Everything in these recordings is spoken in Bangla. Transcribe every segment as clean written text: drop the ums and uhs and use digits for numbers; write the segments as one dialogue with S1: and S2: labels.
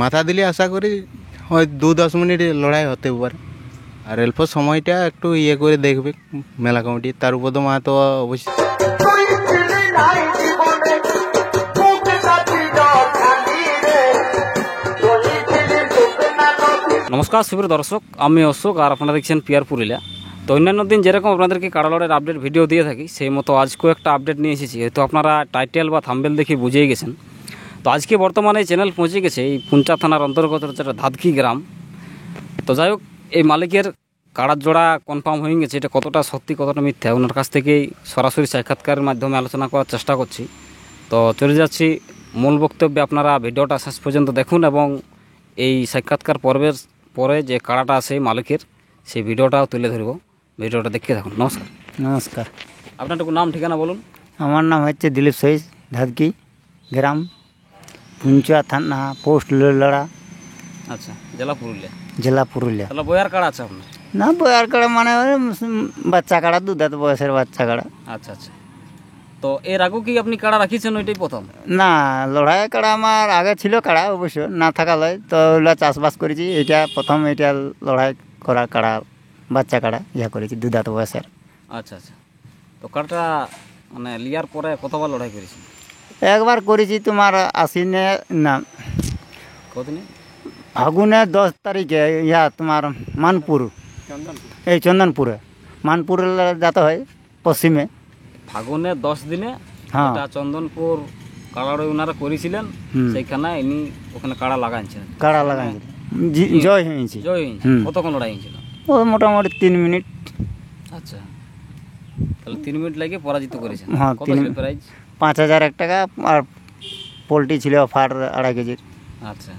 S1: মাথা দিলে আশা করি হয় 2-10 মিনিট লড়াই হতে পারে। আর অল্প সময়টা একটু ইয়ে করে দেখবে মেলা কমিটি, তার উপর তো মাহাতো অবশ্যই।
S2: নমস্কার সুপ্রিয় দর্শক, আমি অশোক আর আপনারা দেখছেন পিয়ার পুরুলিয়া। তো অন্যান্য দিন যেরকম আপনাদেরকে কাড়া লড়াইয়ের আপডেট ভিডিও দিয়ে থাকি, সেই মতো আজকেও একটা আপডেট নিয়ে এসেছি। হয়তো আপনারা টাইটেল বা থাম্বেল দেখে বুঝেই গেছেন। তো আজকে বর্তমানে এই চ্যানেল পৌঁছে গেছে এই পুঞ্চা থানার অন্তর্গত যেটা ধাদকি গ্রাম। তো যাই হোক, এই মালিকের কাড়ার জোড়া কনফার্ম হয়ে গেছে। এটা কতটা সত্যি কতটা মিথ্যা ওনার কাছ থেকেই সরাসরি সাক্ষাৎকারের মাধ্যমে আলোচনা করার চেষ্টা করছি। তো চলে যাচ্ছি মূল বক্তব্যে। আপনারা ভিডিওটা শেষ পর্যন্ত দেখুন এবং এই সাক্ষাৎকার পর্বের পরে যে কাড়াটা আছে মালিকের, সেই ভিডিওটাও তুলে ধরব। ভিডিওটা দেখতে থাকুন। নমস্কার।
S3: নমস্কার,
S2: আপনার একটু নাম ঠিকানা বলুন।
S3: আমার নাম হচ্ছে দিলীপ সহিস, ধাদকি গ্রাম, পুঞ্চা থানা, পোস্ট লড়া,
S2: আচ্ছা, জেলা পুরুলিয়া।
S3: জেলা পুরুলিয়া।
S2: তাহলে বয়ার কাড়া আছে আপনার?
S3: না, বয়ার কাড়া মানে ওই বাচ্চা কাড়া, দুধাত বয়সের বাচ্চা কাড়া।
S2: আচ্ছা আচ্ছা। তো এর আগেও কি আপনি কাড়া রাখিয়েছেন, ওইটাই প্রথম?
S3: না, লড়াই কাড়া আমার আগে ছিল কাড়া, অবশ্য না থাকা লয়। তো ওগুলো চাষবাস করেছি, এটা প্রথম এটা লড়াই করা কাড়া, বাচ্চা কাড়া ইয়া করেছি দুধাত বয়সের।
S2: আচ্ছা আচ্ছা। তো কাড়াটা মানে লিয়ার পরে কতবার লড়াই করেছেন?
S3: একবার করেছি তোমার আশ্বিনে, না
S2: কতদিনে?
S3: ফাগুনে 10 তারিখে, ইয়া তোমার মানপুর, এই চন্দনপুরে, মানপুরে যেতে হয় পশ্চিমে।
S2: ফাগুনে 10 দিনে
S3: হ্যাঁ,
S2: এটা চন্দনপুর কাড়াড়ই ওনারা করেছিলেন, সেইখানে ইনি ওখানে কাড়া লাগাইছেন।
S3: কাড়া লাগাই জয় হয়েছি।
S2: জয় হয়েছে। কতক্ষণ লড়াই হয়েছিল?
S3: ও মোটামুটি 3 মিনিট।
S2: আচ্ছা, তাহলে 3 মিনিট লাগে পরাজিত করেছেন।
S3: হ্যাঁ,
S2: কত
S3: 3
S2: ছিল প্রাইজ?
S3: 5,000 টাকা, আর পোলট্রি ছিল অফার 2.5 কেজির।
S2: আচ্ছা,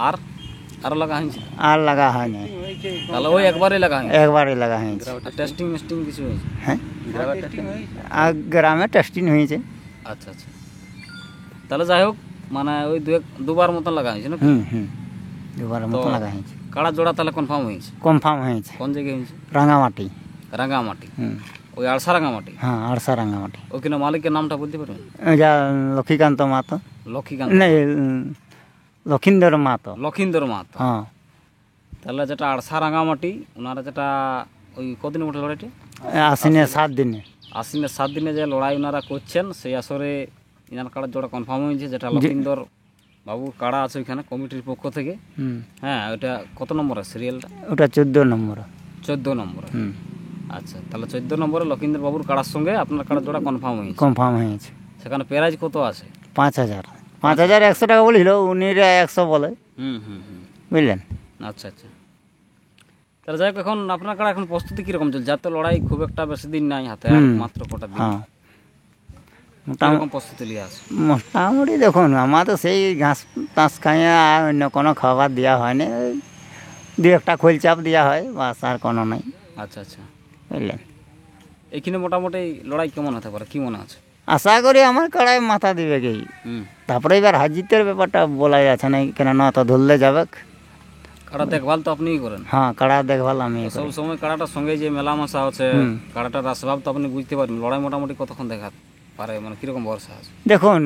S2: আর আরও লাগা হয়েছে?
S3: আর লাগা হয় না,
S2: তাহলে ওই একবারই লাগা হয়েছে?
S3: একবারই লাগা হয়েছে।
S2: টেস্টিং মেস্টিং কিছু হয়েছে?
S3: হ্যাঁ, আর গ্রামে টেস্টিং হয়েছে।
S2: আচ্ছা আচ্ছা। তাহলে যাই হোক, মানে ওই দুবার মতন লাগা হয়েছে না?
S3: দুবার মতো লাগা হয়েছে।
S2: কাড়া জোড়া তাহলে কনফার্ম হয়েছে?
S3: কনফার্ম হয়েছে।
S2: কোন জায়গায় হয়েছে?
S3: রাঙামাটি।
S2: রাঙ্গামাটি? ওই আড়সা রাঙ্গামাটি?
S3: হ্যাঁ, আরসা রাঙামাটি।
S2: ওখানে মালিকের নামটা বলতে পারবেন?
S3: যা লক্ষ্মীকান্ত মাহাতো।
S2: লক্ষ্মীকান্ত?
S3: নেই, লক্ষিন্দর মাহাতো।
S2: লক্ষিন্দর মাহাতো।
S3: হ্যাঁ।
S2: তাহলে যেটা আড়সা রাঙ্গামাটি, ওনারা যেটা ওই কদিন উঠে লড়াইটা?
S3: আশ্বিনে 7 দিনে।
S2: আশ্বিনের 7 দিনে যে লড়াই ওনারা করছেন, সেই আসরে ইনার কাড়ার জোড়া কনফার্ম হয়েছে। যেটা লক্ষিন্দর বাবুর কাড়া আছে ওইখানে কমিটির পক্ষ থেকে। হ্যাঁ, ওইটা কত নম্বরের সিরিয়ালটা?
S3: ওটা 14 নম্বর।
S2: 14 নম্বরে। আচ্ছা, তাহলে 14 নম্বরে লক্ষিন্দর বাবুর কাড়ার সঙ্গে আপনার কাড়ার জোড়া কনফার্ম হয়েছে।
S3: কনফার্ম হয়েছে।
S2: সেখানে প্রাইজ কত আছে?
S3: 5,100 টাকা বলিল, উনিরা 100 বলে। বুঝলেন?
S2: আচ্ছা আচ্ছা। তাহলে যাই হোক, এখন আপনার কাড়া এখন প্রস্তুতি কীরকম চলছে? যাতে লড়াই খুব একটা বেশি দিন নাই হাতে, আর মাত্র কটা দিন।
S3: হ্যাঁ,
S2: কিরকম প্রস্তুতি নিয়ে আছে?
S3: মোটামুটি দেখুন, আমার তো সেই ঘাস টাস খাইয়ে আর অন্য কোনো খাবার দেওয়া হয় না। 2-1টা খোল চাপ দেওয়া হয়, বাস, আর কোনো নাই।
S2: আচ্ছা আচ্ছা।
S3: বুঝলেন?
S2: এইখানে মোটামুটি লড়াই কেমন হতে পারে, কি মনে আছে?
S3: আশা করি আমার কাড়ায় মাথা দিবে কি। তারপরে এবার হাজিতের ব্যাপারটা বলা যাচ্ছে না, কেননা তো ধরলে যাবে।
S2: কাড়া দেখভাল তো আপনিই করেন?
S3: হ্যাঁ, কাড়া দেখভাল আমি করি।
S2: সব সময় কাড়াটার সঙ্গে যে মেলামেশা আছে, কাড়াটার আসবাব তো আপনি বুঝতে পারবেন। লড়াই মোটামুটি কতক্ষণ দেখা পারে, মানে কিরকম ভরসা আছে?
S3: দেখুন,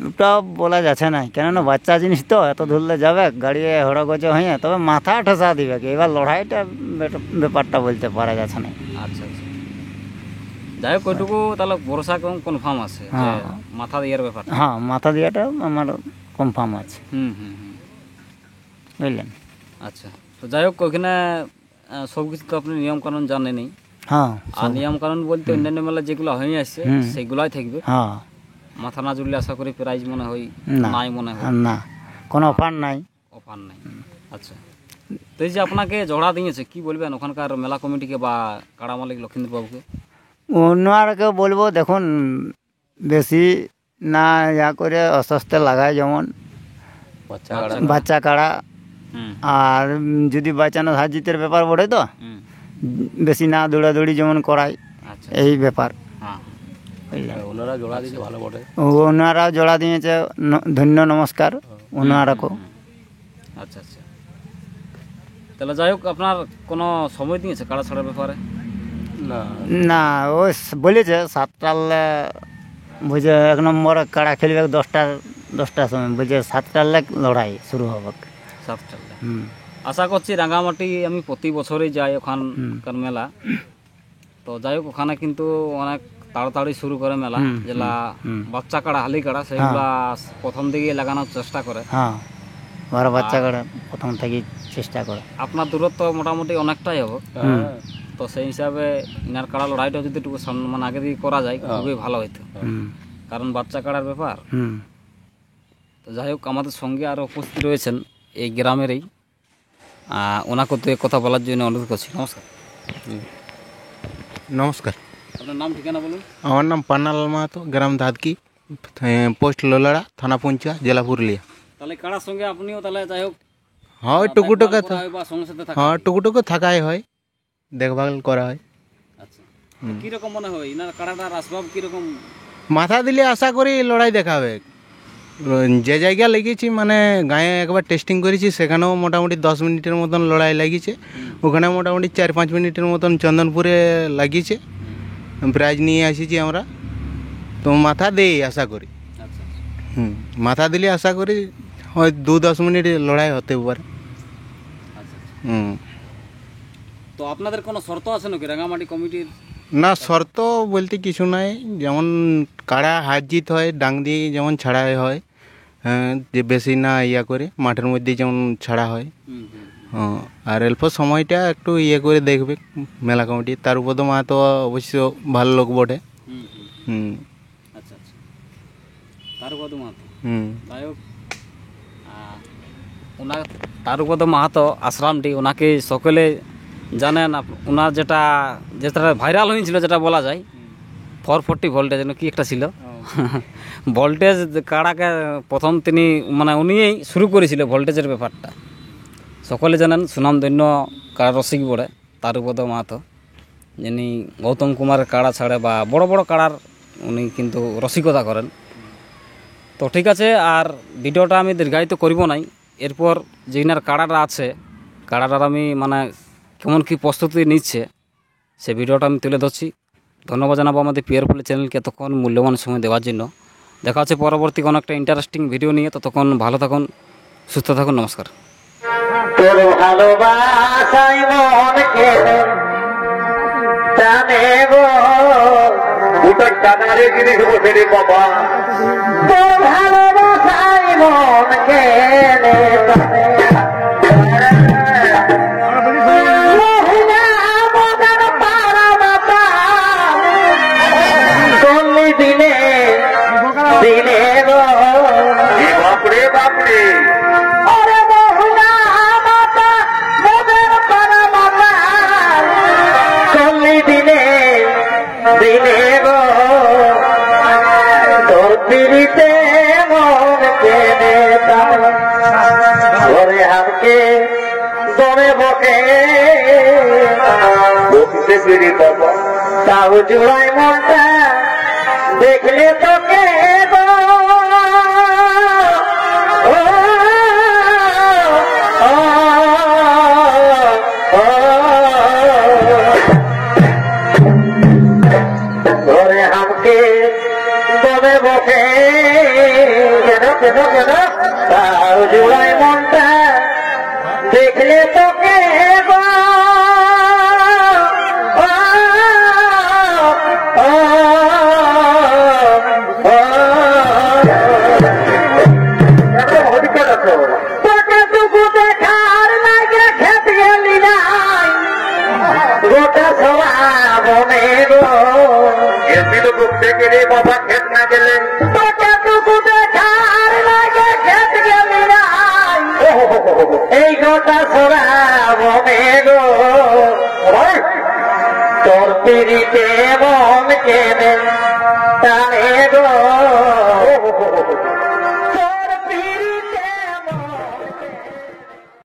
S3: ওটা বলা যাচ্ছে না, কেননা বাচ্চা জিনিস তো, এত ধরলে যাবে গাড়ি হড়গজ হয়ে, তবে মাথা ঠেসা দিবে কি। এবার লড়াইটা ব্যাপারটা বলতে পারা যাচ্ছে না।
S2: আচ্ছা আচ্ছা। যাই হোক, ওইটুকু তাহলে ভরসা কনফার্ম আছে যে মাথা দেওয়ার ব্যাপার?
S3: হ্যাঁ, মাথা দেওয়াটা আমার কনফার্ম আছে। বুঝলেন?
S2: আচ্ছা। তো যাই হোক, ওইখানে সব কিছু তো আপনি নিয়মকানুন জানেনই।
S3: হ্যাঁ,
S2: আর নিয়মকানুন বলতে অন্যান্য মেলা যেগুলো হয়ে আসছে সেগুলাই থাকবে।
S3: হ্যাঁ,
S2: মাথা না জুড়লে আশা করি প্রাইজ মনে হয় নাই, মনে হয়
S3: না, কোনো অফার নাই।
S2: অফার নাই। আচ্ছা। তো এই যে আপনাকে জোড়া দিয়েছে, কি বলবেন ওখানকার মেলা কমিটিকে বা কাড়া মালিক লক্ষিন্দর বাবুকে?
S3: অন্যকে বলবো, দেখুন, বেশি না ইয়া করে অস্বস্তে লাগায়, যেমন বাচ্চা কাড়া। আর যদি বাঁচানো হাজিতের ব্যাপার বটে, তো বেশি না দৌড়াদৌড়ি যেমন করায়, এই ব্যাপার।
S2: ওনারা জোড়া দিয়েছে ভালো বটে।
S3: ওনারাও জোড়া দিয়েছে, ধন্য নমস্কার ওনারাকেও।
S2: আচ্ছা আচ্ছা। তাহলে যাই হোক, আপনার কোনো সময় দিয়েছে কাড়া ছাড়ার ব্যাপারে?
S3: না, ওই বলেছে 7টার বুঝে 1 নম্বর কাড়া খেলবে, 10টার 10টার সময় বলছে 7টার লাগ লড়াই শুরু হবে।
S2: 7টা আশা করছি রাঙামাটি আমি প্রতি বছরই যাই ওখানকার মেলা। তো যাই হোক ওখানে কিন্তু অনেক তাড়াতাড়ি শুরু করে মেলা, যেগুলা বাচ্চা কাড়া হালি কাড়া সেগুলা প্রথম দিকে লাগানোর চেষ্টা করে।
S3: হ্যাঁ, বড় বাচ্চা কাড়া প্রথম থেকে চেষ্টা করে।
S2: আপনার দূরত্ব মোটামুটি অনেকটাই হবে, তো সেই হিসাবে ইনার কাড়া লড়াইটা যদি একটু মানে আগে দিয়ে করা যায় খুবই ভালো হইতো, কারণ বাচ্চা কাড়ার ব্যাপার। তো যাই হোক আমাদের সঙ্গে আরও উপস্থিত রয়েছেন এই গ্রামেরই, ওনাকে তো কথা বলার জন্য অনুরোধ করছি। নমস্কার।
S1: নমস্কার,
S2: আপনার নাম ঠিকানা বলুন।
S1: আমার নাম পান্নালাল মাহাতো, গ্রাম ধাদকি, পোস্ট লোলাড়া, থানা পুঞ্চা, জেলা পুরুলিয়া।
S2: তাহলে কাড়ার সঙ্গে আপনিও তাহলে যাই হোক
S1: হয় টুকুটুকু,
S2: বা সঙ্গে সাথে থাকা
S1: হ্যাঁ টুকুটুকু থাকাই হয়, দেখভাল করা হয়।
S2: আচ্ছা, কিরকম মনে হয় ইনার কাড়াটার আসবাব কিরকম?
S1: মাথা দিলে আশা করি লড়াই দেখাবে। যে জায়গা লেগেছি মানে গায়ে একবার টেস্টিং করেছি, সেখানেও মোটামুটি 10 মিনিটের মতন লড়াই লাগিয়েছে। ওখানে মোটামুটি 4-5 মিনিটের মতন চন্দনপুরে লাগিয়েছে, প্রাইজ নিয়ে আসিছি আমরা। তো মাথা দেই আশা করি, মাথা দিলে আশা করি হয় 2-10 মিনিট লড়াই হতে পারে।
S2: তো আপনাদের কোনো শর্ত আছে নাকি রাঙামাটি কমিটির?
S1: না, শর্ত বলতে কিছু নাই, যেমন কাড়া হার জিত হয় ডাং দিয়ে যেমন ছাড়া হয়, হ্যাঁ, যে বেশি না ইয়া করে মাঠের মধ্যে যেমন ছাড়া হয়। আর অল্প সময়টা একটু ইয়ে করে দেখবে মেলা কমিটি। তার উপর তো মাহাতো অবশ্য ভালো লোক বটে।
S2: আচ্ছা আচ্ছা, তারুপদ মাহাতো, যাই হোক ওনার তারুপদ মাহাতো আশ্রমটি ওনাকে সকলে জানেন। ওনার যেটা ভাইরাল হয়েছিল, যেটা বলা যায় 440 ভোল্টেজ কি একটা ছিল ভোল্টেজ কাড়াকে প্রথম তিনি মানে উনিই শুরু করেছিল ভোল্টেজের ব্যাপারটা। সকলে জানেন সুনামধন্য কাড়া রসিক বলে তারুপদ মাহাতো, যিনি গৌতম কুমারের কাড়া ছাড়ে বা বড় বড় কাড়ার উনি কিন্তু রসিকতা করেন। তো ঠিক আছে, আর ভিডিওটা আমি দীর্ঘায়িত করব নাই। এরপর যে ইনার কাড়াটা আছে, কাড়াটার আমি মানে কেমন কী প্রস্তুতি নিচ্ছে সে ভিডিওটা আমি তুলে ধরছি। ধন্যবাদ জানাবো আমাদের পিয়ার পুলি চ্যানেলকে এতক্ষণ মূল্যবান সময় দেওয়ার জন্য। দেখা হচ্ছে পরবর্তী কোনো একটা ইন্টারেস্টিং ভিডিও নিয়ে। ততক্ষণ ভালো থাকুন, সুস্থ থাকুন, নমস্কার।
S4: তোর ভালোবাসাই মন কেড়ে টানে গো, দুটোর টানারে জিনিস বসে রে বাবা। তোর ভালোবাসাই মন কেড়ে টানে দিনে দিনে গো, বাপরে বাপরে দিনে গো, তোর পিড়িতে মন কেনে ধরে হামকে দমে বকে বকতে পিড়ি বাবা, তাও জোড়াই মনটা দেখলে তোকে গো। ধরে হামকে দমে বকে কেন কেন কেন, তাও জোড়াই মনটা দেখলে তোকে গো। তোকে দেখার লাগে খেত গেলি নাই গোটা সবাব গো, এসিল বুঝতে গেলে বাবা খেত না গেলে। তোকে দেখার লাগে খেত গেলি নাই এই গোটা সবাব গো, তোর পিড়িতে মন কেনে